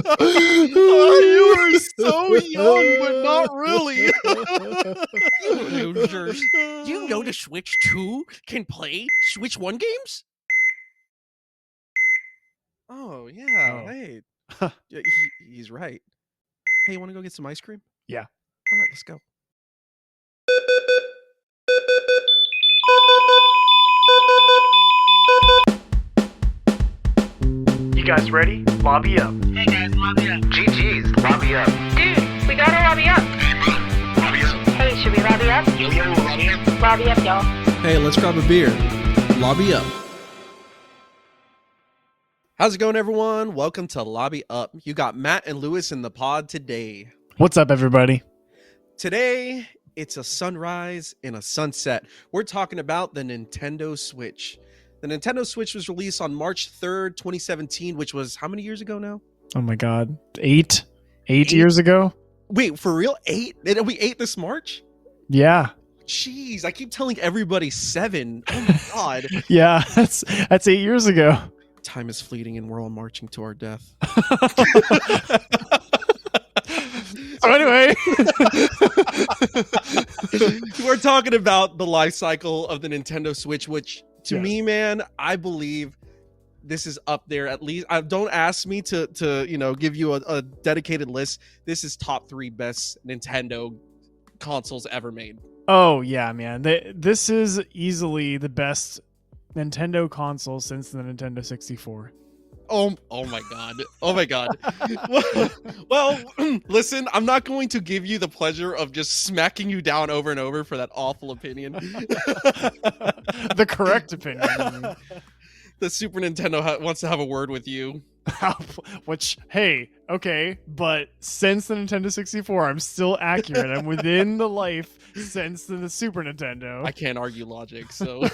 Oh, you were so young, but not really. You losers. Do you know the Switch 2 can play Switch 1 games? Oh, yeah. Oh. Hey, he's right. Hey, you want to go get some ice cream? Yeah. All right, let's go. You guys ready? Lobby up. Hey guys, lobby up. GG's, lobby up. Dude, we gotta lobby up. Lobby up. Hey, should we lobby up? Yo, lobby up. Lobby up, y'all. Hey, let's grab a beer. Lobby up. How's it going, everyone? Welcome to Lobby Up. You got Matt and Lewis in the pod today. What's up, everybody? Today, it's a sunrise and a sunset. We're talking about the Nintendo Switch. The Nintendo Switch was released on March 3rd, 2017, which was how many years ago now? Oh my God. Eight years ago? Wait, for real? 8? Did we 8 this March? Yeah. Jeez, I keep telling everybody 7. Oh my God. Yeah, that's 8 years ago. Time is fleeting and we're all marching to our death. So anyway, we're talking about the life cycle of the Nintendo Switch, which to me, man, I believe this is up there. At least, don't ask me to give you a dedicated list. This is top 3 best Nintendo consoles ever made. oh yeah, man. This is easily the best Nintendo console since the Nintendo 64. Oh my God. Oh my God. Well, listen, I'm not going to give you the pleasure of just smacking you down over and over for that awful opinion. The correct opinion. The Super Nintendo wants to have a word with you. Which, hey, okay, but since the Nintendo 64, I'm still accurate. I'm within the life since the Super Nintendo. I can't argue logic, so.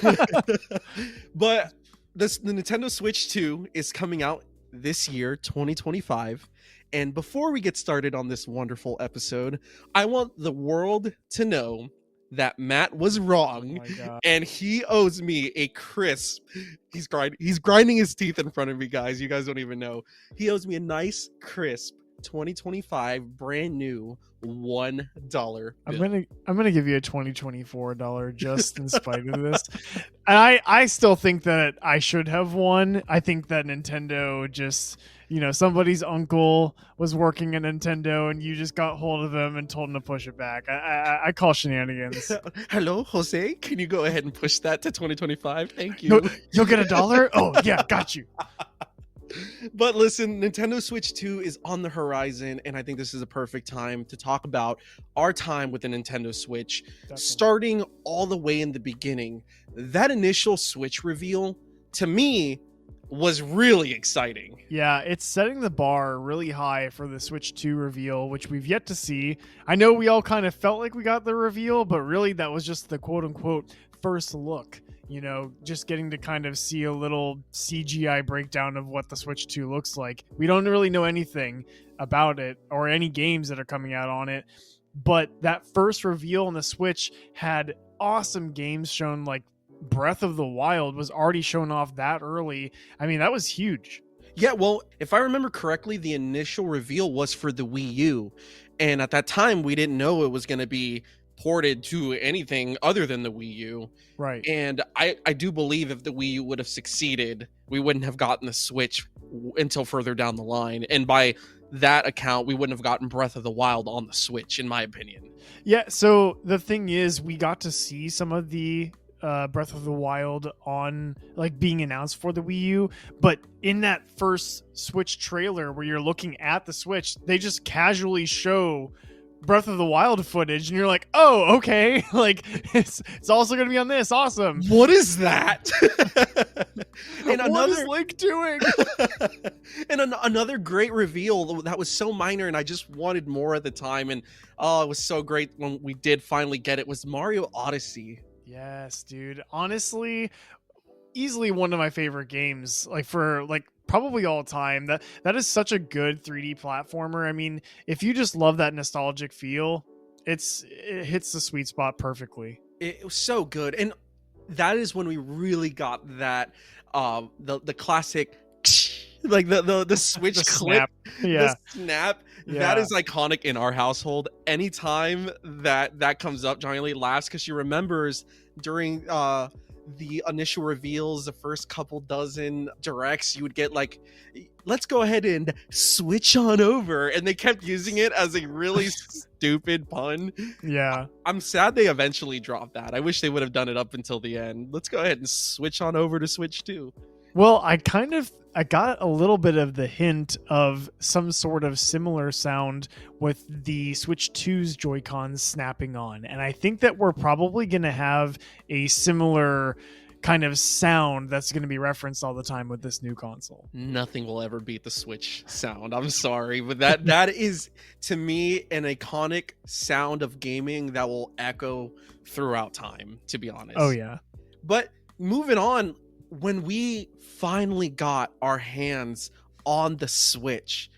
But the Nintendo Switch 2 is coming out this year, 2025. And before we get started on this wonderful episode, I want the world to know that Matt was wrong, and he owes me a crisp. He's grinding his teeth in front of me, guys. You guys don't even know. He owes me a nice, crisp 2025 brand new $1 bill. I'm gonna give you a $2024 just in spite of this. And I still think that I should have won. I think that Nintendo just, somebody's uncle was working at Nintendo and you just got hold of him and told him to push it back. I call shenanigans. Hello, Jose. Can you go ahead and push that to 2025? Thank you. You'll get $1? Oh yeah, got you. But listen, Nintendo Switch 2 is on the horizon, and I think this is a perfect time to talk about our time with the Nintendo Switch. Definitely. Starting all the way in the beginning. That initial Switch reveal, to me, was really exciting. Yeah, it's setting the bar really high for the Switch 2 reveal, which we've yet to see. I know we all kind of felt like we got the reveal, but really that was just the quote-unquote first look. Just getting to kind of see a little CGI breakdown of what the Switch 2 looks like. We don't really know anything about it or any games that are coming out on it, but that first reveal on the Switch had awesome games shown, like Breath of the Wild was already shown off that early. I mean, that was huge. Yeah, well, if I remember correctly, the initial reveal was for the Wii U, and at that time, we didn't know it was going to be ported to anything other than the Wii U. Right. And I do believe if the Wii U would have succeeded, we wouldn't have gotten the Switch until further down the line. And by that account, we wouldn't have gotten Breath of the Wild on the Switch, in my opinion. Yeah, so the thing is, we got to see some of the Breath of the Wild on being announced for the Wii U, but in that first Switch trailer where you're looking at the Switch, they just casually show Breath of the Wild footage, and you're like, oh, okay, it's also gonna be on this. Awesome. What is that? And what is Link doing? And another great reveal that was so minor, and I just wanted more at the time, and it was so great when we did finally get it, was Mario Odyssey. Yes, dude. Honestly, easily one of my favorite games, for probably all time. That is such a good 3D platformer. I mean, if you just love that nostalgic feel, it hits the sweet spot perfectly. It was so good, and that is when we really got that the classic like the Switch The clip, snap. Yeah. the snap. That Yeah. is iconic in our household. Anytime that comes up, Johnny Lee laughs because she remembers during the initial reveals, the first couple dozen directs, you would get like, let's go ahead and switch on over, and they kept using it as a really stupid pun. Yeah. I'm sad they eventually dropped that. I wish they would have done it up until the end. Let's go ahead and switch on over to Switch 2. Well, I got a little bit of the hint of some sort of similar sound with the Switch 2's Joy-Cons snapping on. And I think that we're probably going to have a similar kind of sound that's going to be referenced all the time with this new console. Nothing will ever beat the Switch sound. I'm sorry, but that is, to me, an iconic sound of gaming that will echo throughout time, to be honest. Oh, yeah. But moving on, when we finally got our hands on the Switch,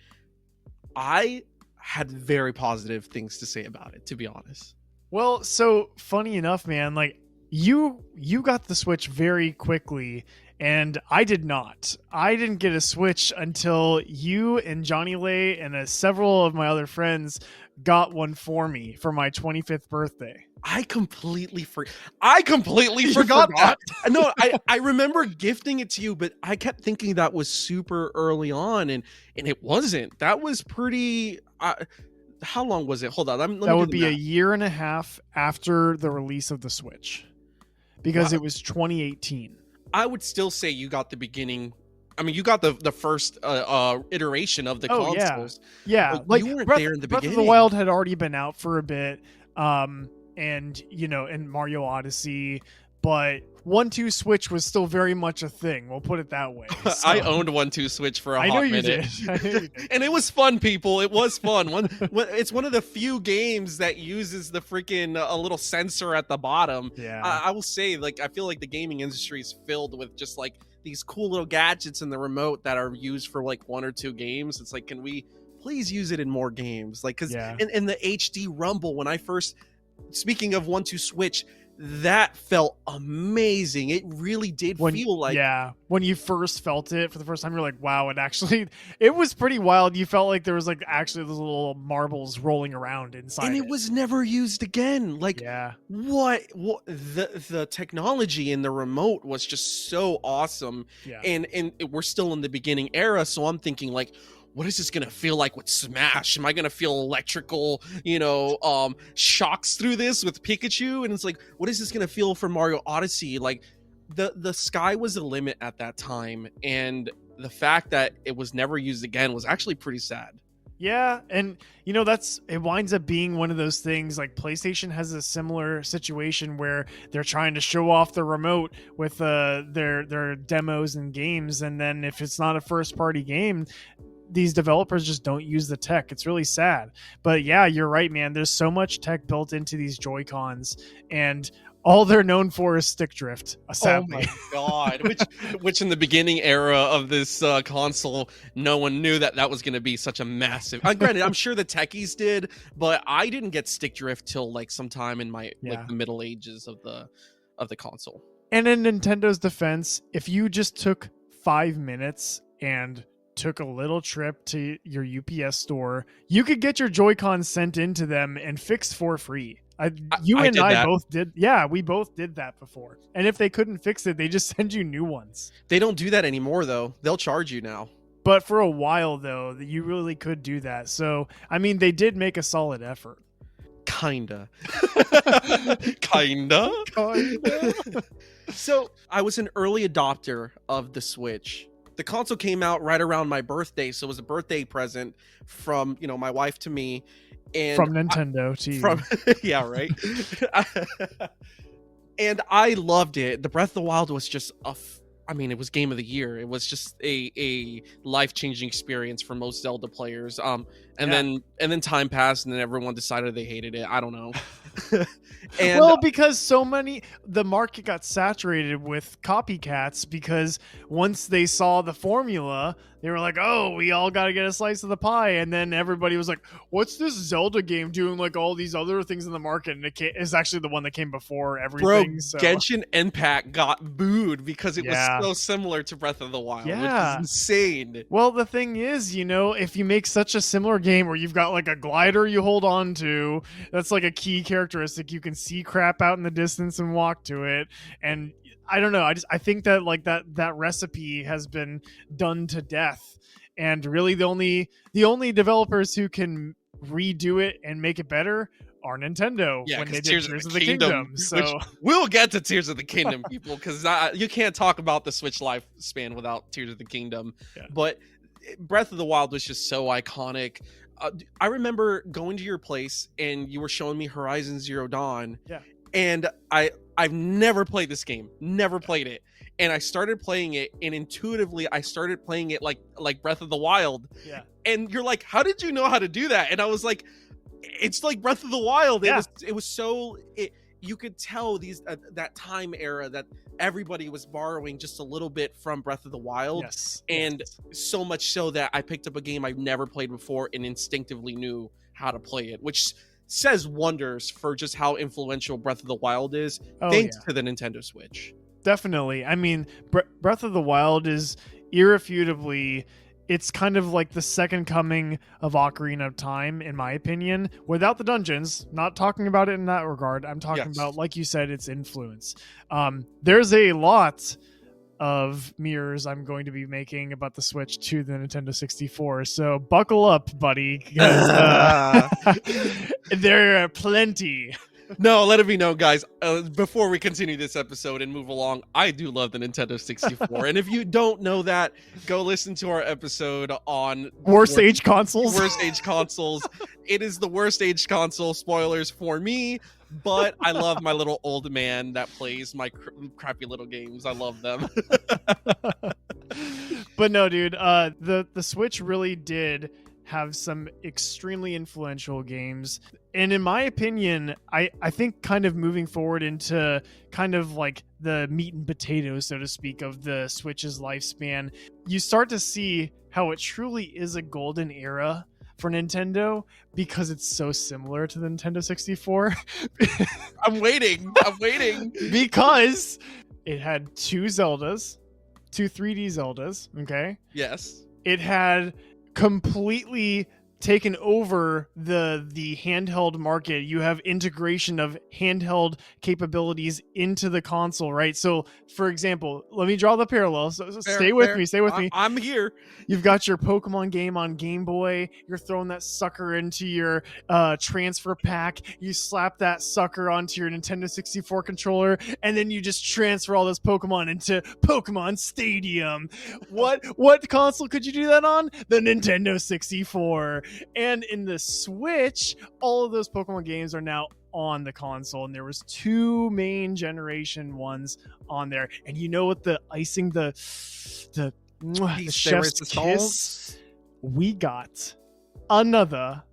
I had very positive things to say about it, to be honest. Well, so funny enough, man, like you got the Switch very quickly and I did not. I didn't get a Switch until you and Johnny Lay and several of my other friends got one for me for my 25th birthday. I completely forgot that. No, I remember gifting it to you, but I kept thinking that was super early on, and it wasn't. That was pretty. How long was it? Hold on. That would be a year and a half after the release of the Switch, because it was 2018. I would still say you got the beginning. I mean, you got the first iteration of the consoles. Yeah, like you weren't there in the Breath beginning. of the Wild had already been out for a bit. And and Mario Odyssey, but 1-2 Switch was still very much a thing. We'll put it that way. So, I owned 1-2 Switch for a I hot know you minute. did. I know you did. And it was fun, people. It was fun. It's one of the few games that uses the freaking a little sensor at the bottom. Yeah. I will say, like, I feel like the gaming industry is filled with just like these cool little gadgets in the remote that are used for like 1 or 2 games. It's like, can we please use it in more games? Like, because in the HD Rumble, when I first, speaking of 1-2 Switch, that felt amazing. It really did feel like, when you first felt it for the first time, you're like, wow. It was pretty wild. You felt like there was like actually those little marbles rolling around inside, and it was never used again. Like, what the technology in the remote was just so awesome. And we're still in the beginning era, so I'm thinking like, what is this gonna feel like with Smash? Am I gonna feel electrical, shocks through this with Pikachu? And it's like, what is this gonna feel for Mario Odyssey? Like, the sky was the limit at that time, and the fact that it was never used again was actually pretty sad. Yeah, and it winds up being one of those things. Like, PlayStation has a similar situation where they're trying to show off the remote with their demos and games, and then if it's not a first party game, these developers just don't use the tech. It's really sad. But yeah, you're right, man. There's so much tech built into these Joy-Cons, and all they're known for is stick drift, sadly. Oh my god. which in the beginning era of this console, no one knew that was going to be such a massive. Granted, I'm sure the techies did, but I didn't get stick drift till like sometime in my like the middle ages of the console. And in Nintendo's defense, if you just took 5 minutes and took a little trip to your UPS store, you could get your Joy-Con sent into them and fixed for free. You and I both did. Yeah, we both did that before. And if they couldn't fix it, they just send you new ones. They don't do that anymore, though. They'll charge you now. But for a while, though, you really could do that. So, I mean, they did make a solid effort. Kinda. Kinda. So, I was an early adopter of the Switch. The console came out right around my birthday, so it was a birthday present from, my wife to me. And from Nintendo to you. Yeah, right. And I loved it. The Breath of the Wild was just it was game of the year. It was just a life-changing experience for most Zelda players. And then time passed, and then everyone decided they hated it. I don't know. And well, because the market got saturated with copycats because once they saw the formula, they were like, oh, we all got to get a slice of the pie. And then everybody was like, what's this Zelda game doing like all these other things in the market? And it's actually the one that came before everything. bro, So. Genshin Impact got booed because it Yeah. was so similar to Breath of the Wild, Yeah. which is insane. Well, the thing is, if you make such a similar game where you've got like a glider you hold on to, that's like a key characteristic. You can see crap out in the distance and walk to it. And I don't know. I think that like that recipe has been done to death. And really the only developers who can redo it and make it better are Nintendo Yeah, when they 'cause did Tears Tears of of the the Kingdom, Kingdom. So We'll get to Tears of the Kingdom, people, because you can't talk about the Switch lifespan without Tears of the Kingdom. Yeah. But Breath of the Wild was just so iconic. I remember going to your place and you were showing me Horizon Zero Dawn. Yeah. And I've never played this game, never played it. And I started playing it, and intuitively I started playing it like Breath of the Wild. Yeah. And you're like, how did you know how to do that? And I was like, it's like Breath of the Wild. Yeah. It was so you could tell that time era that everybody was borrowing just a little bit from Breath of the Wild. yes. And Yes. so much so that I picked up a game I've never played before and instinctively knew how to play it, which says wonders for just how influential Breath of the Wild is, Oh, thanks yeah. to the Nintendo Switch. Definitely. I mean, Breath of the Wild is irrefutably, it's kind of like the second coming of Ocarina of Time, in my opinion, without the dungeons. Not talking about it in that regard. I'm talking Yes. about, like you said, its influence. There's a lot of mirrors I'm going to be making about the Switch to the Nintendo 64. So buckle up, buddy, 'cause, there are plenty. No, let it be known, guys, before we continue this episode and move along, I do love the Nintendo 64. And if you don't know that, go listen to our episode on Worst age consoles. Worst age consoles. It is the worst age console, spoilers for me, but I love my little old man that plays my crappy little games. I love them. But no, dude, the Switch really did have some extremely influential games. And in my opinion, I think kind of moving forward into kind of like the meat and potatoes, so to speak, of the Switch's lifespan, you start to see how it truly is a golden era for Nintendo because it's so similar to the Nintendo 64. I'm waiting. Because it had two 3D Zeldas, okay? Yes. It had completely taken over the handheld market. You have integration of handheld capabilities into the console, right? So, for example, let me draw the parallel. So stay with me. I'm here. You've got your Pokemon game on Game Boy. You're throwing that sucker into your transfer pack. You slap that sucker onto your Nintendo 64 controller, and then you just transfer all those Pokemon into Pokemon Stadium. What console could you do that on? The Nintendo 64. And in the Switch, all of those Pokemon games are now on the console, and there was two main generation ones on there. And you know what the icing, the chef's kiss? We got another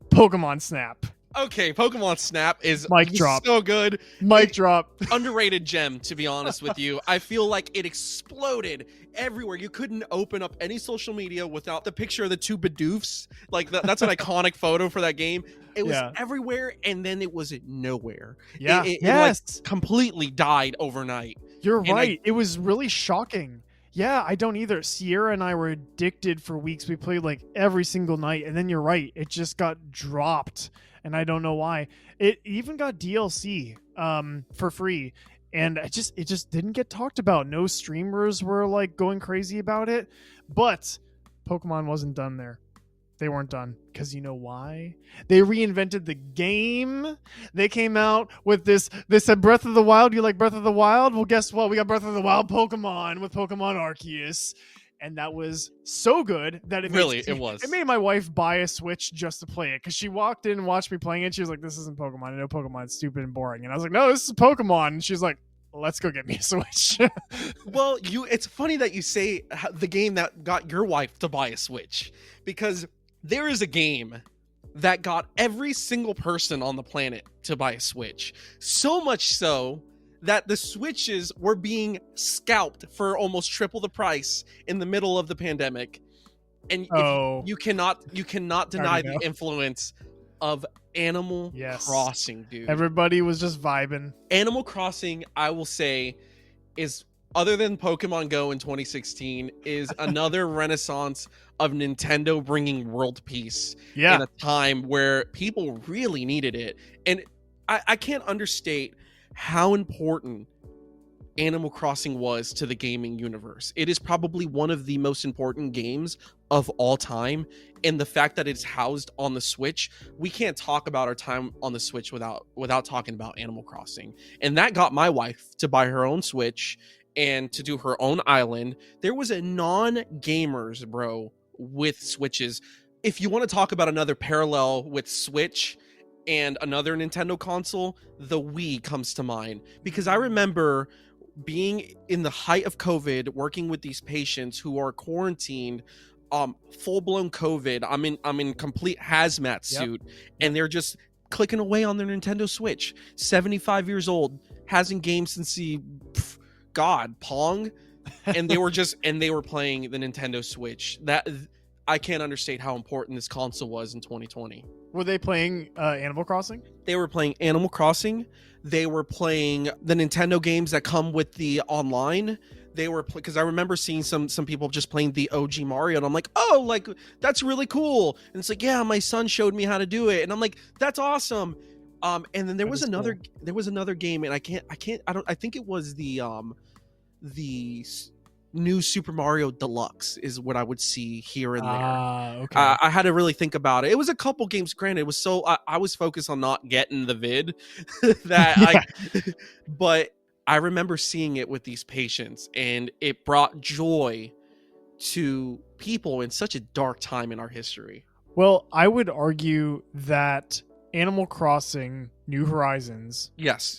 Pokemon Snap. Okay, Pokemon Snap is Mic drop. so good. Mic drop. Underrated gem, to be honest with you. I feel like it exploded everywhere. You couldn't open up any social media without the picture of the two Bidoofs. Like that's an iconic photo for that game. It was everywhere, and then it was nowhere. Yeah. It Yes. like completely died overnight. You're And right. It was really shocking. Yeah, I don't either. Sierra and I were addicted for weeks. We played like every single night, and then you're right. It just got dropped, and I don't know why. It even got DLC for free, and it just didn't get talked about. No streamers were like going crazy about it, but Pokemon wasn't done there. They weren't done because you know why? They reinvented the game. They came out with this. They said Breath of the Wild. You like Breath of the Wild? Well, guess what? We got Breath of the Wild Pokemon with Pokemon Arceus. And that was so good that it made my wife buy a Switch just to play it because she walked in and watched me playing it. She was like, "This isn't Pokemon. I know Pokemon's stupid and boring." And I was like, "No, this is Pokemon." And she's like, "Let's go get me a Switch." Well, it's funny that you say the game that got your wife to buy a Switch, because there is a game that got every single person on the planet to buy a Switch. So much so that the Switches were being scalped for almost triple the price in the middle of the pandemic. And you cannot deny the influence of Animal Crossing, dude. Everybody was just vibing. Animal Crossing, I will say, is, other than Pokemon Go in 2016, is another renaissance of Nintendo bringing world peace in a time where people really needed it. And I can't understate how important Animal Crossing was to the gaming universe. It is probably one of the most important games of all time, and the fact that it's housed on the Switch, we can't talk about our time on the Switch without talking about Animal Crossing. And that got my wife to buy her own Switch and to do her own island. There was a non-gamers, bro, with Switches. If you want to talk about another parallel with Switch and another Nintendo console, the Wii comes to mind, because I remember being in the height of COVID, working with these patients who are quarantined, full-blown COVID. I'm in complete hazmat suit, and they're just clicking away on their Nintendo Switch. 75 years old, hasn't gamed since Pong, and they were playing the Nintendo Switch. That, I can't understate how important this console was in 2020. Were they playing Animal Crossing? They were playing Animal Crossing. They were playing the Nintendo games that come with the online. They were, because I remember seeing some people just playing the OG Mario, and I'm like, oh, like, that's really cool. And it's like, yeah, my son showed me how to do it, and I'm like, that's awesome. And then there was another game, and I think it was the new Super Mario Deluxe is what I would see here and there. Okay. I had to really think about it. It was a couple games, granted. It was so I was focused on not getting the vid but I remember seeing it with these patients, and it brought joy to people in such a dark time in our history. Well, I would argue that Animal Crossing New Horizons, Yes.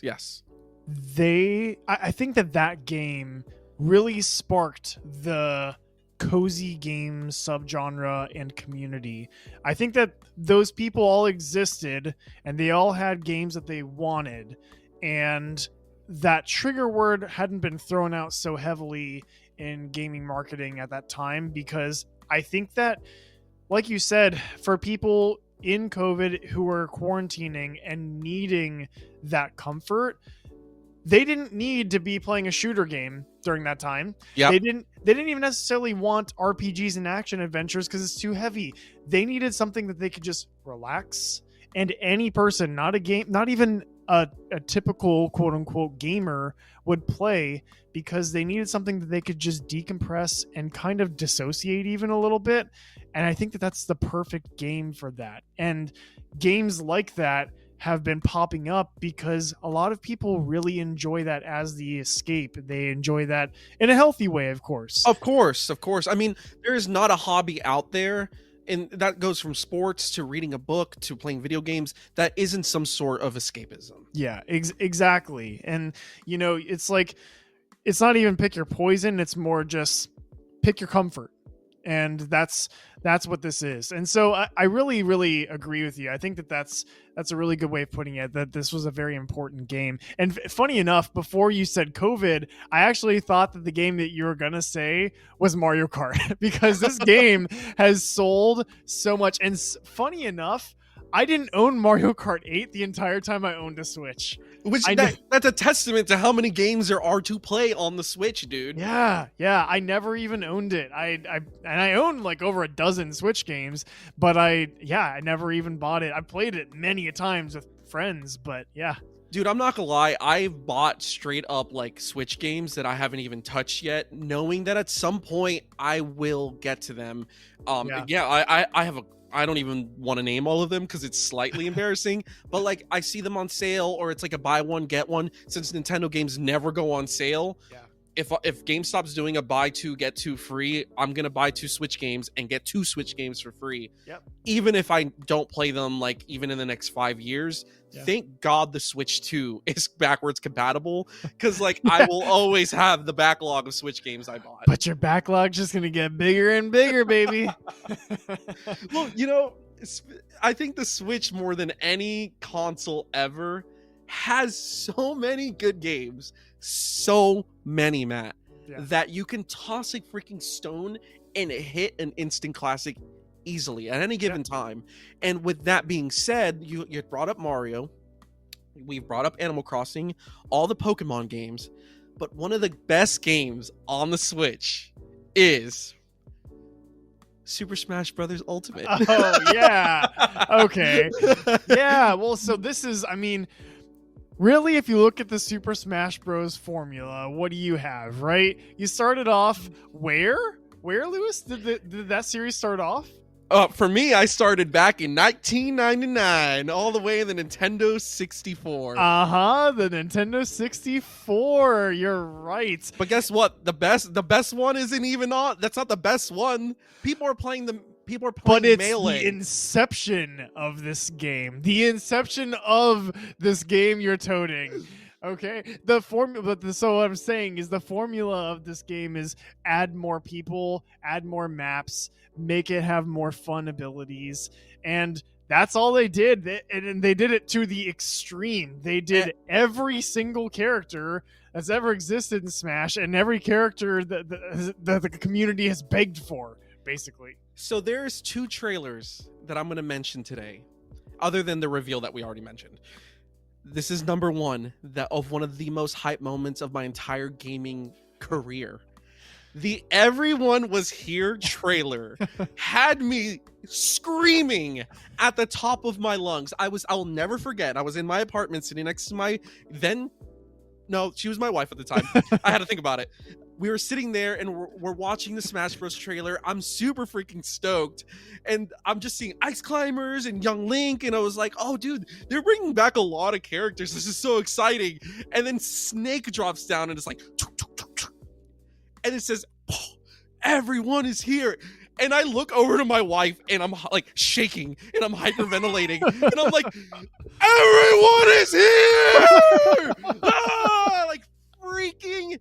I think that game really sparked the cozy game subgenre and community. I think that those people all existed, and they all had games that they wanted, and that trigger word hadn't been thrown out so heavily in gaming marketing at that time, because I think that, like you said, for people in COVID who were quarantining and needing that comfort, they didn't need to be playing a shooter game during that time. Yeah. They didn't even necessarily want RPGs and action adventures because it's too heavy. They needed something that they could just relax. And any person, not even a typical quote unquote gamer, would play, because they needed something that they could just decompress and kind of dissociate even a little bit. And I think that that's the perfect game for that. And games like that have been popping up because a lot of people really enjoy that as the escape. They enjoy that in a healthy way, of course. Of course. I mean, there is not a hobby out there, and that goes from sports to reading a book to playing video games, that isn't some sort of escapism. Yeah, exactly. And, you know, it's like, it's not even pick your poison. It's more just pick your comfort. And that's what this is. And so I really, really agree with you. I think that that's a really good way of putting it, that this was a very important game. And funny enough, before you said COVID, I actually thought that the game that you were going to say was Mario Kart, because this game has sold so much. And funny enough, I didn't own Mario Kart 8 the entire time I owned a Switch. That's a testament to how many games there are to play on the Switch, dude. Yeah. I never even owned it. I own like over a dozen Switch games, but I never even bought it. I played it many a times with friends, but yeah. Dude, I'm not gonna lie, I've bought straight up like Switch games that I haven't even touched yet, knowing that at some point I will get to them. I don't even want to name all of them because it's slightly embarrassing, but like I see them on sale, or it's like a buy one get one, since Nintendo games never go on sale. Yeah. If GameStop's doing a buy two get two free, I'm gonna buy 2 Switch games and get 2 Switch games for free. Yep. Even if I don't play them like even in the next 5 years. Yeah. Thank God the Switch 2 is backwards compatible, because like I will always have the backlog of Switch games I bought. But your backlog's just gonna get bigger and bigger, baby. Well, you know, I think the Switch, more than any console ever, has so many good games. So many, Matt, that you can toss a freaking stone and hit an instant classic easily at any given time. And with that being said, you brought up Mario. We've brought up Animal Crossing, all the Pokemon games. But one of the best games on the Switch is Super Smash Brothers Ultimate. Oh, yeah. Okay. Yeah, well, so this is, I mean, really, if you look at the Super Smash Bros. Formula, what do you have, right? You started off where? Where, Lewis? Did that series start off? For me, I started back in 1999, all the way in the Nintendo 64. The Nintendo 64. You're right. But guess what? The best one isn't even on. That's not the best one. People are playing But it's Melee. the inception of this game. The inception of this game you're toting. Okay, so what I'm saying is the formula of this game is add more people, add more maps, make it have more fun abilities, and that's all they did. And they did it to the extreme. They did every single character that's ever existed in Smash, and every character that the community has begged for, basically. So there's 2 trailers that I'm going to mention today, other than the reveal that we already mentioned. This is number 1 of one of the most hype moments of my entire gaming career. The Everyone Was Here trailer had me screaming at the top of my lungs. I'll never forget. I was in my apartment sitting next to she was my wife at the time. I had to think about it. We were sitting there and we're watching the Smash Bros. Trailer. I'm super freaking stoked. And I'm just seeing Ice Climbers and Young Link. And I was like, oh, dude, they're bringing back a lot of characters. This is so exciting. And then Snake drops down and it's like, and it says, oh, everyone is here. And I look over to my wife and I'm like shaking and I'm hyperventilating. And I'm like, everyone is here! Like freaking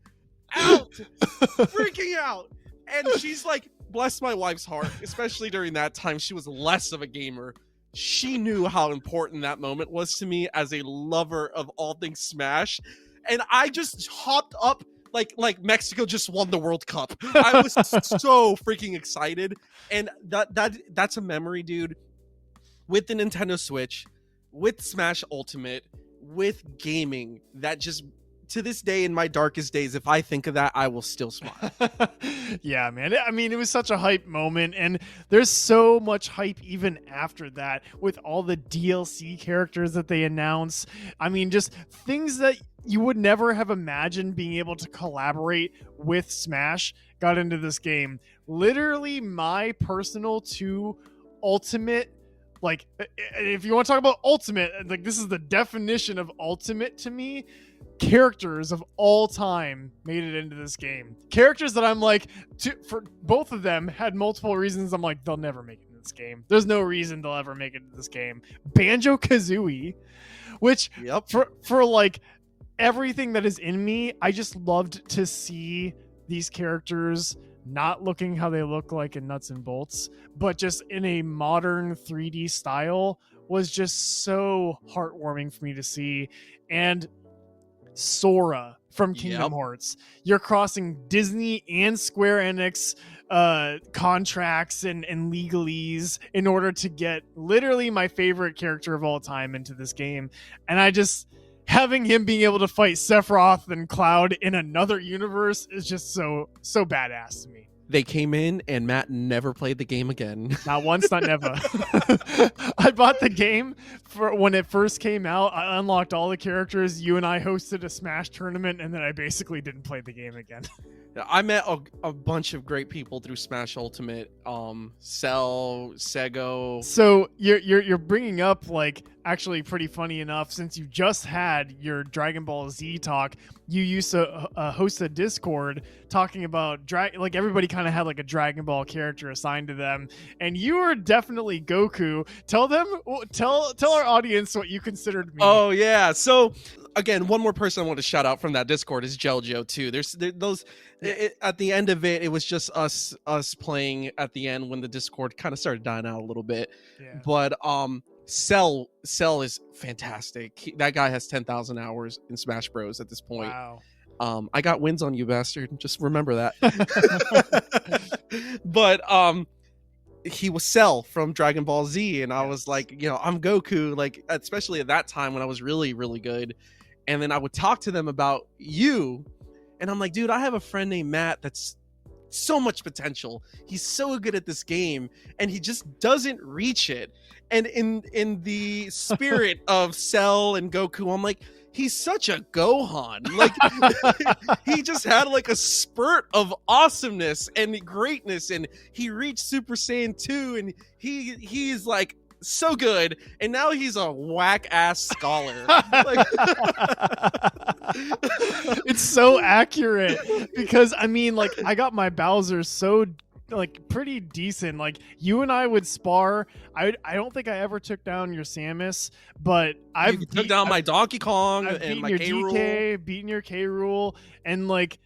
out. And she's like, bless my wife's heart, especially during that time. She was less of a gamer. She knew how important that moment was to me as a lover of all things Smash. And I just hopped up like Mexico just won the World Cup. I was so freaking excited. And that's a memory, dude, with the Nintendo Switch, with Smash Ultimate, with gaming, that just, to this day, in my darkest days, if I think of that, I will still smile. Yeah, man. I mean, it was such a hype moment, and there's so much hype even after that with all the DLC characters that they announce. I mean, just things that you would never have imagined being able to collaborate with Smash got into this game. Literally, my personal 2 ultimate, like, if you want to talk about ultimate, like, this is the definition of ultimate to me. Characters of all time made it into this game. Characters that I'm like, for both of them had multiple reasons. I'm like, they'll never make it in this game. There's no reason they'll ever make it in this game. Banjo-Kazooie, which for like everything that is in me, I just loved to see these characters not looking how they look like in Nuts and Bolts, but just in a modern 3D style, was just so heartwarming for me to see. And Sora from Kingdom Hearts. You're crossing Disney and Square Enix contracts and legalese in order to get literally my favorite character of all time into this game. And I just, having him being able to fight Sephiroth and Cloud in another universe is just so badass to me. They came in and Matt never played the game again. Not once, not never. I bought the game for when it first came out. I unlocked all the characters. You and I hosted a Smash tournament, and then I basically didn't play the game again. I met a bunch of great people through Smash Ultimate. Cell, Sego. So you're bringing up, like, actually pretty funny enough, since you just had your Dragon Ball Z talk, you used to host a Discord talking about like everybody kind of had like a Dragon Ball character assigned to them, and you were definitely Goku. Tell our audience what you considered me. Oh yeah, so again, one more person I want to shout out from that Discord is Jeljo too. Those at the end of it, it was just us playing at the end when the Discord kind of started dying out a little bit. Yeah. But Cell is fantastic. That guy has 10,000 hours in Smash Bros at this point. Wow. I got wins on you, bastard. Just remember that. But he was Cell from Dragon Ball Z, and I was like, I'm Goku, like, especially at that time when I was really, really good. And then I would talk to them about you, and I'm like, dude, I have a friend named Matt that's so much potential. He's so good at this game, and he just doesn't reach it. And in the spirit of Cell and Goku, I'm like, he's such a Gohan. Like, he just had like a spurt of awesomeness and greatness, and he reached Super Saiyan 2, and he's like so good, and now he's a whack ass scholar. Like, it's so accurate because I mean, like, I got my Bowser so like pretty decent. Like, you and I would spar. I don't think I ever took down your Samus, but you took down my Donkey Kong and my your K. Rool. DK, beaten your K. Rool, and like,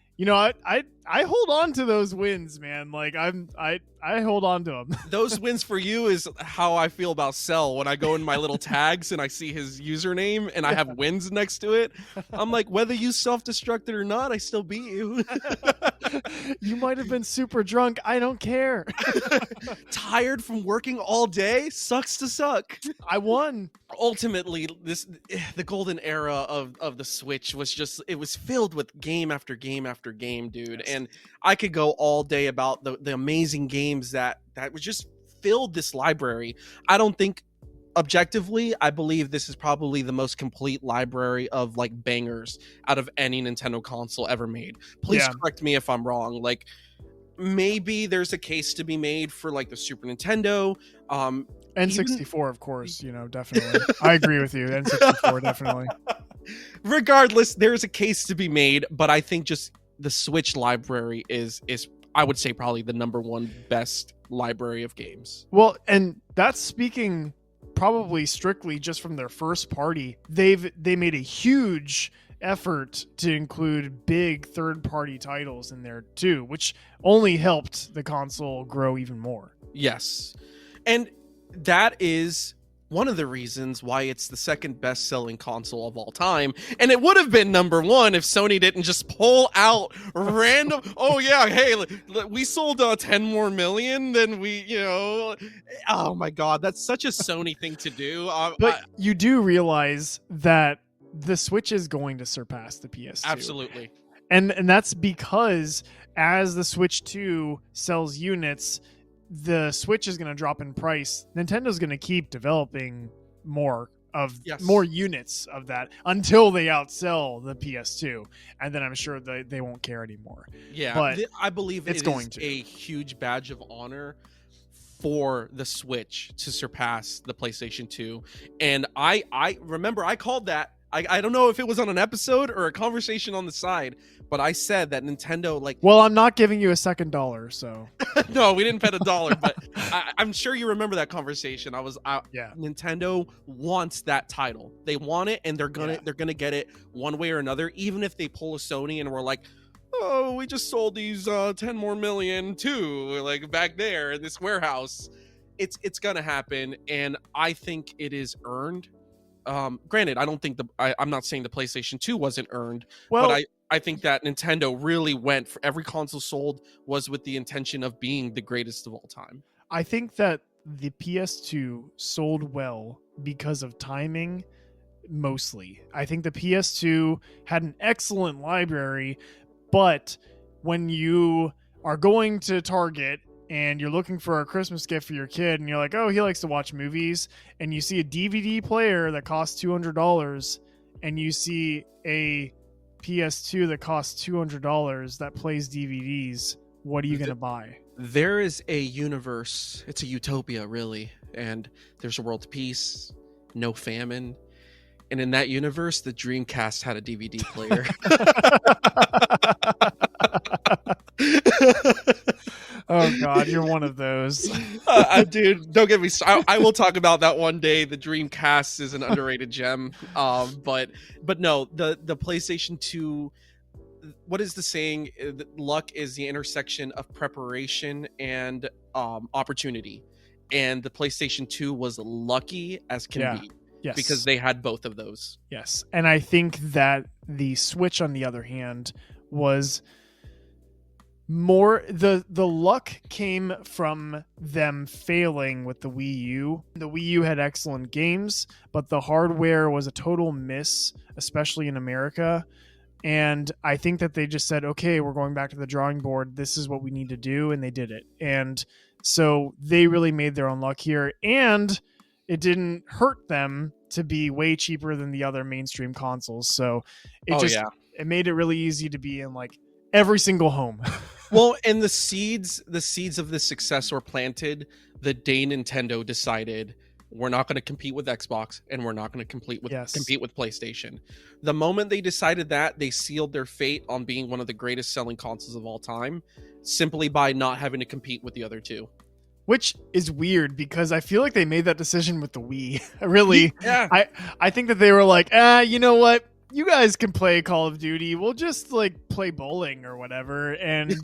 I hold on to those wins, man. Like, I hold on to them. Those wins for you is how I feel about Cell when I go in my little tags and I see his username and I have wins next to it. I'm like, whether you self-destructed or not, I still beat you. You might have been super drunk. I don't care. Tired from working all day? Sucks to suck. I won. Ultimately, the golden era of the Switch was just, it was filled with game after game after game, dude. Yes. And I could go all day about the amazing games that was just filled this library. I don't think, objectively, I believe this is probably the most complete library of like bangers out of any Nintendo console ever made. Please correct me if I'm wrong. Like, maybe there's a case to be made for like the Super Nintendo, N64, of course, definitely. I agree with you. N64, definitely. Regardless, there's a case to be made, but I think just the Switch library is I would say probably the number one best library of games. Well, and that's speaking probably strictly just from their first party. They made a huge effort to include big third-party titles in there too, which only helped the console grow even more. Yes. And that is one of the reasons why it's the second best-selling console of all time, and it would have been number one if Sony didn't just pull out random. Oh yeah, hey, we sold 10 more million than we, Oh my god, that's such a Sony thing to do. But you do realize that the Switch is going to surpass the PS2. Absolutely, and that's because as the Switch 2 sells units, the Switch is going to drop in price. Nintendo's going to keep developing more units of that until they outsell the PS2, and then I'm sure they won't care anymore. Yeah, but I believe it's going to a huge badge of honor for the Switch to surpass the PlayStation 2. And I remember I called that. I don't know if it was on an episode or a conversation on the side, but I said that Nintendo, like... Well, I'm not giving you a second $1, so... No, we didn't pay $1, but I'm sure you remember that conversation. Nintendo wants that title. They want it, and they're gonna get it one way or another, even if they pull a Sony and we're like, oh, we just sold these 10 more million too, like back there in this warehouse. It's gonna happen, and I think it is earned. Granted, I don't think I'm not saying the PlayStation 2 wasn't earned, but I think that Nintendo really went for every console sold was with the intention of being the greatest of all time. I think that the PS2 sold well because of timing, mostly. I think the PS2 had an excellent library, but when you are going to Target and you're looking for a Christmas gift for your kid, and you're like, oh, he likes to watch movies, and you see a DVD player that costs $200, and you see a PS2 that costs $200 that plays DVDs, what are you going to buy? There is a universe, it's a utopia, really, and there's a world of peace, no famine, and in that universe, the Dreamcast had a DVD player. Oh God, you're one of those. Dude, don't get me started. I will talk about that one day. The Dreamcast is an underrated gem. But no, the PlayStation 2. What is the saying? Luck is the intersection of preparation and opportunity, and the PlayStation 2 was lucky as can be. Yes. Because they had both of those. Yes. And I think that the Switch, on the other hand, was more the luck came from them failing with the Wii U. The Wii U had excellent games, but the hardware was a total miss, especially in America. And I think that they just said, okay, we're going back to the drawing board. This is what we need to do. And they did it. And so they really made their own luck here. And it didn't hurt them to be way cheaper than the other mainstream consoles. So it made it really easy to be in like every single home. Well, and the seeds of this success were planted the day Nintendo decided we're not going to compete with Xbox and we're not going to compete with PlayStation. The moment they decided that, they sealed their fate on being one of the greatest selling consoles of all time, simply by not having to compete with the other two. Which is weird because I feel like they made that decision with the Wii. Really, yeah. I think that they were like, you know what? You guys can play Call of Duty. We'll just like play bowling or whatever. And,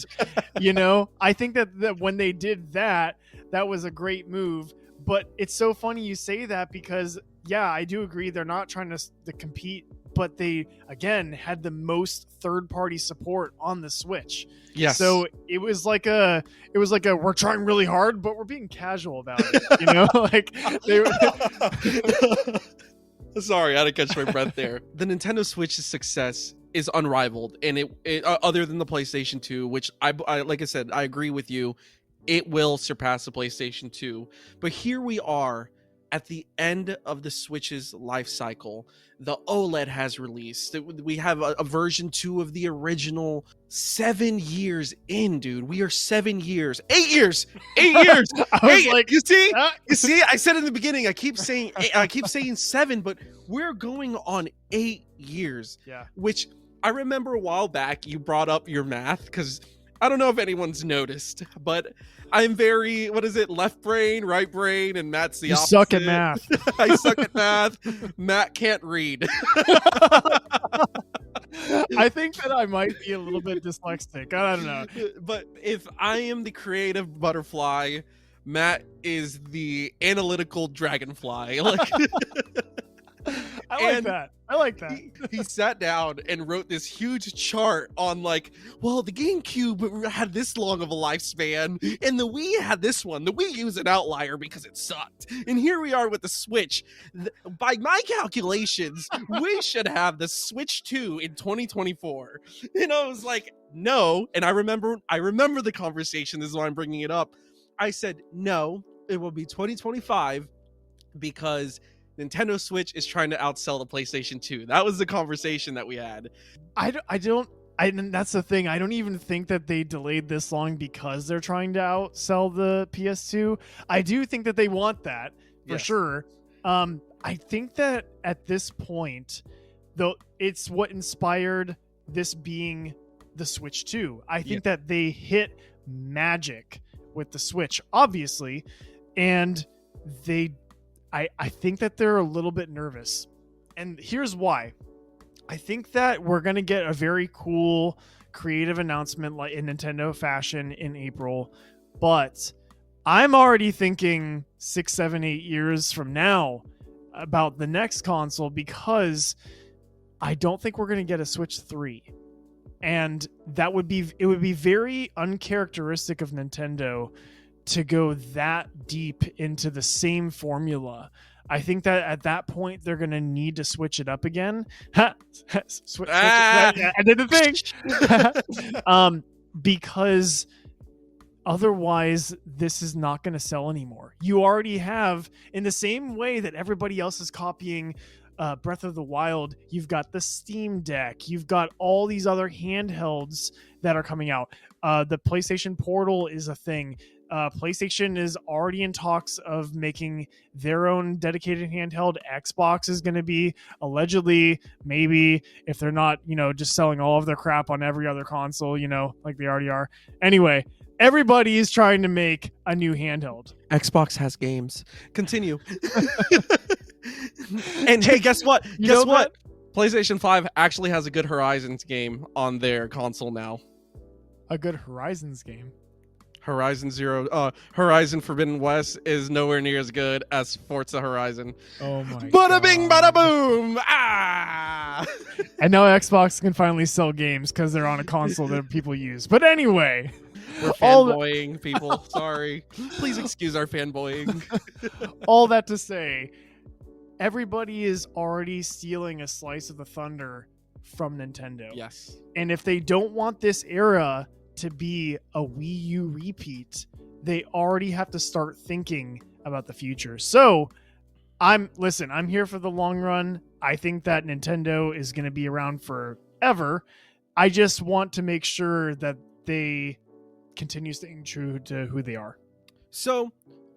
I think that when they did that, that was a great move. But it's so funny you say that because, yeah, I do agree. They're not trying to compete, but they, again, had the most third-party support on the Switch. Yes. So it was like a we're trying really hard, but we're being casual about it. Like they Sorry, I had to catch my breath there. The Nintendo Switch's success is unrivaled, and it other than the PlayStation 2, which I like I said, I agree with you. It will surpass the PlayStation 2. But here we are at the end of the Switch's life cycle. The OLED has released. We have a version 2 of the original. 7 years in, dude. We are 7 years. 8 years. 8 years. I was like, you see, I said in the beginning, I keep saying 7, but we're going on 8 years. Yeah. Which I remember a while back you brought up your math, because I don't know if anyone's noticed, but I'm very, left brain, right brain, and Matt's the opposite. You suck at math. I suck at math. Matt can't read. I think that I might be a little bit dyslexic. I don't know. But if I am the creative butterfly, Matt is the analytical dragonfly. Like, I like that. He sat down and wrote this huge chart on the GameCube had this long of a lifespan, and the Wii had this one. The Wii U's an outlier because it sucked. And here we are with the Switch. By my calculations, we should have the Switch 2 in 2024. And I was like, no. And I remember the conversation. This is why I'm bringing it up. I said, no, it will be 2025 because Nintendo Switch is trying to outsell the PlayStation 2. That was the conversation that we had. That's the thing. I don't even think that they delayed this long because they're trying to outsell the PS2. I do think that they want that for sure. I think that at this point, though, it's what inspired this being the Switch 2. I think that they hit magic with the Switch, obviously, and I think that they're a little bit nervous. And here's why. I think that we're going to get a very cool creative announcement like in Nintendo fashion in April. But I'm already thinking 6, 7, 8 years from now about the next console because I don't think we're going to get a Switch 3. And it would be very uncharacteristic of Nintendo to go that deep into the same formula. I think that at that point they're going to need to switch it up again. Switch I did the thing. Because otherwise this is not going to sell anymore. You already have, in the same way that everybody else is copying Breath of the Wild, you've got the Steam Deck, you've got all these other handhelds that are coming out. The PlayStation Portal is a thing. PlayStation is already in talks of making their own dedicated handheld. Xbox is going to be allegedly, maybe, if they're not, just selling all of their crap on every other console, like they already are. Anyway, everybody is trying to make a new handheld. Xbox has games. Continue. And hey, guess what? You Guess know what? PlayStation 5 actually has a good Horizons game on their console now. A good Horizons game. Horizon Forbidden West is nowhere near as good as Forza Horizon. Oh my Bada bing, God. bada boom! Ah! And now Xbox can finally sell games because they're on a console that people use. But anyway, We're all fanboying, people. Sorry. Please excuse our fanboying. all that to say, everybody is already stealing a slice of the thunder from Nintendo. Yes. And if they don't want this era to be a Wii U repeat, they already have to start thinking about the future. So I'm here for the long run. I think that Nintendo is going to be around forever. I just want to make sure that they continue staying true to who they are. So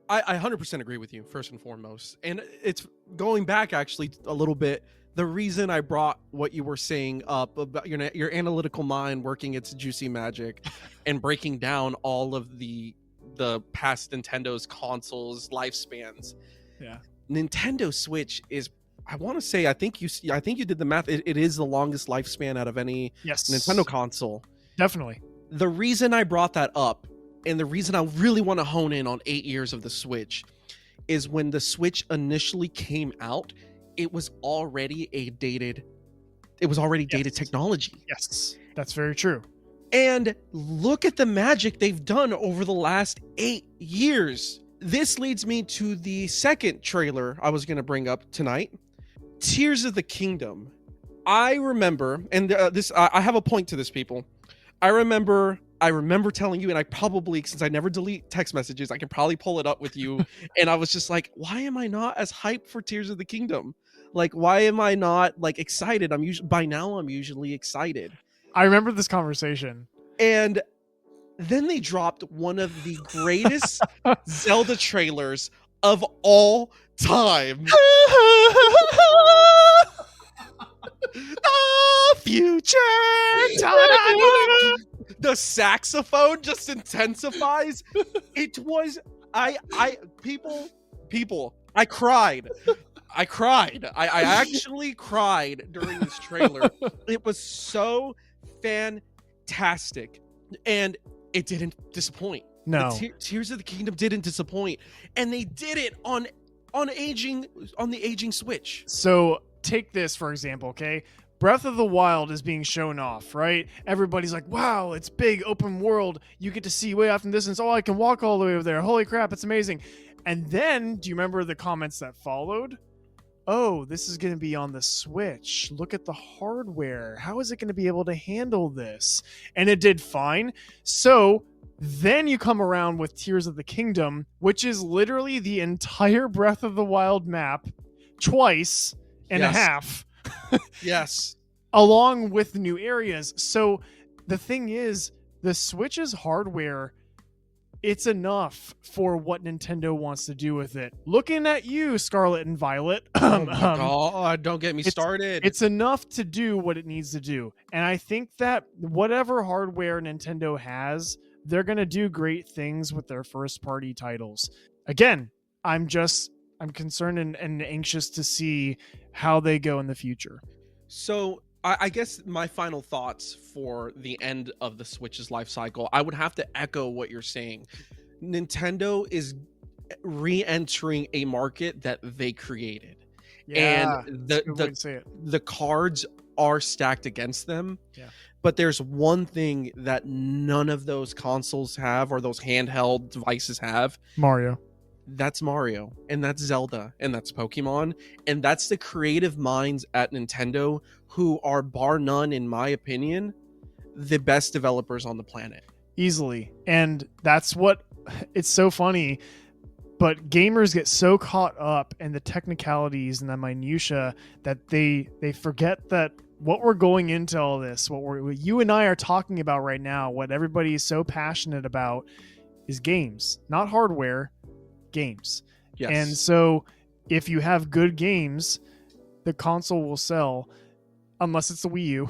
I 100% agree with you, first and foremost. And it's going back actually a little bit. The reason I brought what you were saying up about your analytical mind working its juicy magic and breaking down all of the past Nintendo's consoles lifespans. Yeah. Nintendo Switch is, I want to say, I think you did the math. It is the longest lifespan out of any Nintendo console. Definitely. The reason I brought that up and the reason I really want to hone in on 8 years of the Switch is when the Switch initially came out, it was already dated technology. Yes, that's very true. And look at the magic they've done over the last 8 years. This leads me to the second trailer I was going to bring up tonight, Tears of the Kingdom. I remember, and I have a point to this, people. I remember telling you, and I probably, since I never delete text messages, I can probably pull it up with you. And I was just like, why am I not as hyped for Tears of the Kingdom? Like, why am I not like excited? I'm usually excited. I remember this conversation. And then they dropped one of the greatest Zelda trailers of all time. The future. The saxophone just intensifies. It was people. I cried. I actually cried during this trailer. It was so fantastic, and it didn't disappoint. No, Tears of the Kingdom didn't disappoint, and they did it on the aging Switch. So take this for example, okay? Breath of the Wild is being shown off, right? Everybody's like, wow, it's big, open world. You get to see way off in the distance. Oh, I can walk all the way over there. Holy crap, it's amazing. And then, do you remember the comments that followed? Oh, this is going to be on the Switch. Look at the hardware. How is it going to be able to handle this? And it did fine. So then you come around with Tears of the Kingdom, which is literally the entire Breath of the Wild map twice and a half. Yes. Along with new areas. So the thing is, the Switch's hardware, it's enough for what Nintendo wants to do with it. Looking at you, Scarlet and Violet. Oh my God, don't get me started. It's enough to do what it needs to do. And I think that whatever hardware Nintendo has, they're going to do great things with their first party titles. Again, I'm concerned and anxious to see how they go in the future. So I guess my final thoughts for the end of the Switch's life cycle, I would have to echo what you're saying. Nintendo is re-entering a market that they created. Yeah, and the cards are stacked against them. Yeah. But there's one thing that none of those consoles have, or those handheld devices have. Mario. That's Mario, and that's Zelda, and that's Pokemon, and that's the creative minds at Nintendo who are, bar none, in my opinion, the best developers on the planet. Easily. And that's what, it's so funny, but gamers get so caught up in the technicalities and the minutia that they forget that what we're going into all this, what you and I are talking about right now, what everybody is so passionate about is games, not hardware. Games. Yes. And so if you have good games, the console will sell, unless it's the Wii U.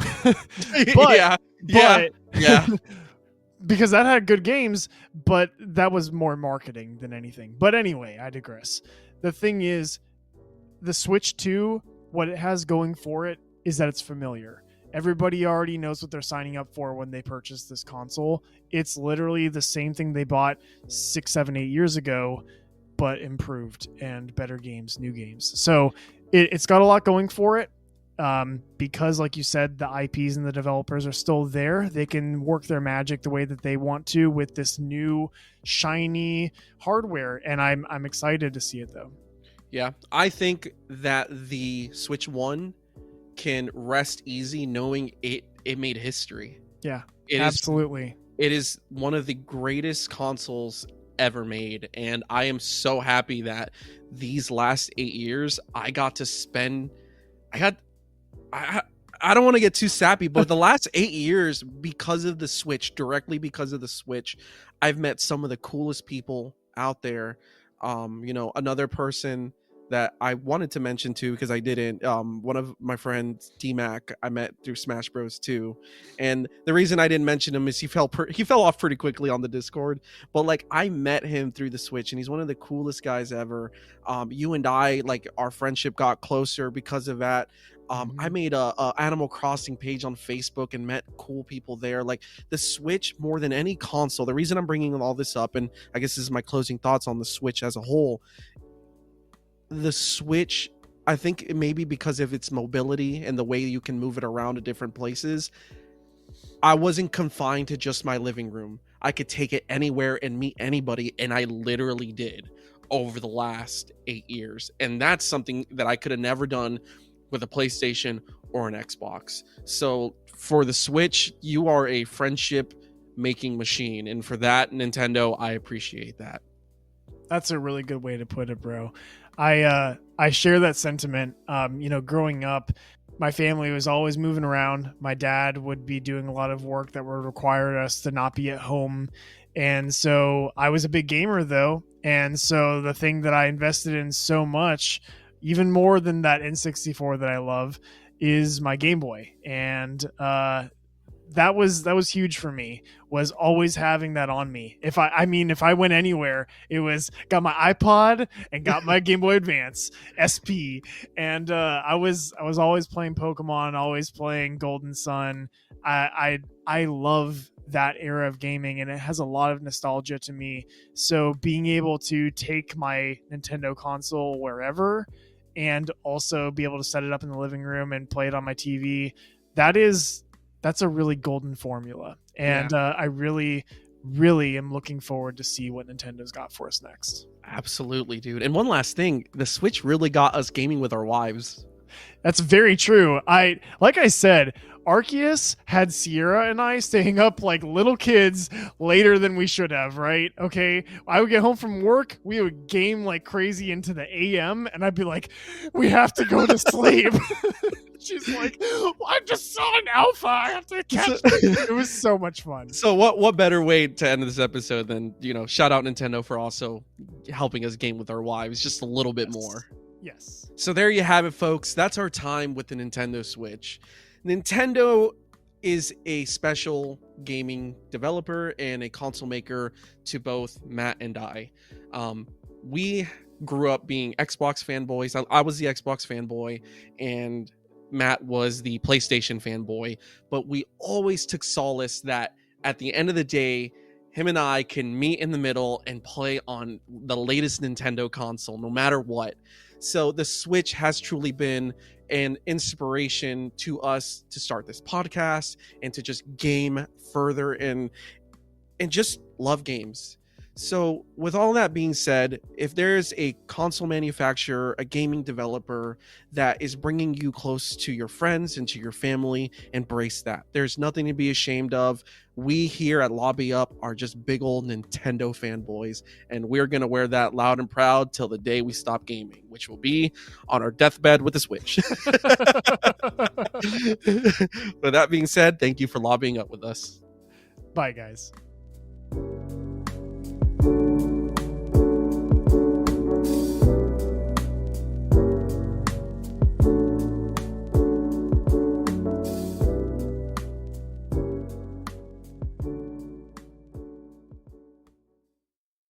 Yeah. because that had good games, but that was more marketing than anything. But anyway, I digress. The thing is, the Switch 2, what it has going for it is that it's familiar. Everybody already knows what they're signing up for when they purchase this console. It's literally the same thing they bought 6, 7, 8 years ago, but improved and better games, new games. So it's got a lot going for it. Because like you said, the IPs and the developers are still there. They can work their magic the way that they want to with this new shiny hardware, and I'm excited to see it though. Yeah, I think that the Switch 1 can rest easy knowing it made history. Yeah, It is absolutely. it is one of the greatest consoles ever made, and I am so happy that these last 8 years I got to spend. I don't want to get too sappy, but the last 8 years, because of the Switch, directly because of the Switch, I've met some of the coolest people out there. Another person that I wanted to mention too, because I didn't, one of my friends, D-Mac, I met through Smash Bros 2. And the reason I didn't mention him is he fell off pretty quickly on the Discord, but like I met him through the Switch and he's one of the coolest guys ever. You and I, like, our friendship got closer because of that. I made a Animal Crossing page on Facebook and met cool people there. Like, the Switch, more than any console, the reason I'm bringing all this up, and I guess this is my closing thoughts on the Switch as a whole, the Switch, I think it may be because of its mobility and the way you can move it around to different places. I wasn't confined to just my living room. I could take it anywhere and meet anybody, and I literally did over the last 8 years. And that's something that I could have never done with a PlayStation or an Xbox. So for the Switch, you are a friendship making machine, and for that, Nintendo, I appreciate that. That's a really good way to put it, bro. I share that sentiment. Growing up, my family was always moving around. My dad would be doing a lot of work that would require us to not be at home. And so I was a big gamer though. And so the thing that I invested in so much, even more than that N64 that I love, is my Game Boy. And that was huge for me, was always having that on me. If I went anywhere, it was got my iPod and got my Game Boy Advance SP, and I was always playing Pokemon, always playing Golden Sun. I love that era of gaming, and it has a lot of nostalgia to me. So being able to take my Nintendo console wherever and also be able to set it up in the living room and play it on my TV, that's a really golden formula. And I really, really am looking forward to see what Nintendo's got for us next. Absolutely, dude. And one last thing, the Switch really got us gaming with our wives. That's very true. Like I said, Arceus had Sierra and I staying up like little kids later than we should have, right? Okay. I would get home from work. We would game like crazy into the AM, and I'd be like, we have to go to sleep. She's like, well, I just saw an alpha. I have to catch it. It was so much fun. So what better way to end this episode than, shout out Nintendo for also helping us game with our wives just a little bit more. Yes. So there you have it, folks. That's our time with the Nintendo Switch. Nintendo is a special gaming developer and a console maker to both Matt and I. We grew up being Xbox fanboys. I was the Xbox fanboy, and Matt was the PlayStation fanboy. But we always took solace that at the end of the day, him and I can meet in the middle and play on the latest Nintendo console, no matter what. So the Switch has truly been an inspiration to us to start this podcast and to just game further and just love games. So with all that being said, if there's a console manufacturer, a gaming developer that is bringing you close to your friends and to your family, embrace that. There's nothing to be ashamed of. We here at Lobby Up are just big old Nintendo fanboys, and we're going to wear that loud and proud till the day we stop gaming, which will be on our deathbed with the Switch. With that being said, thank you for lobbying up with us. Bye, guys.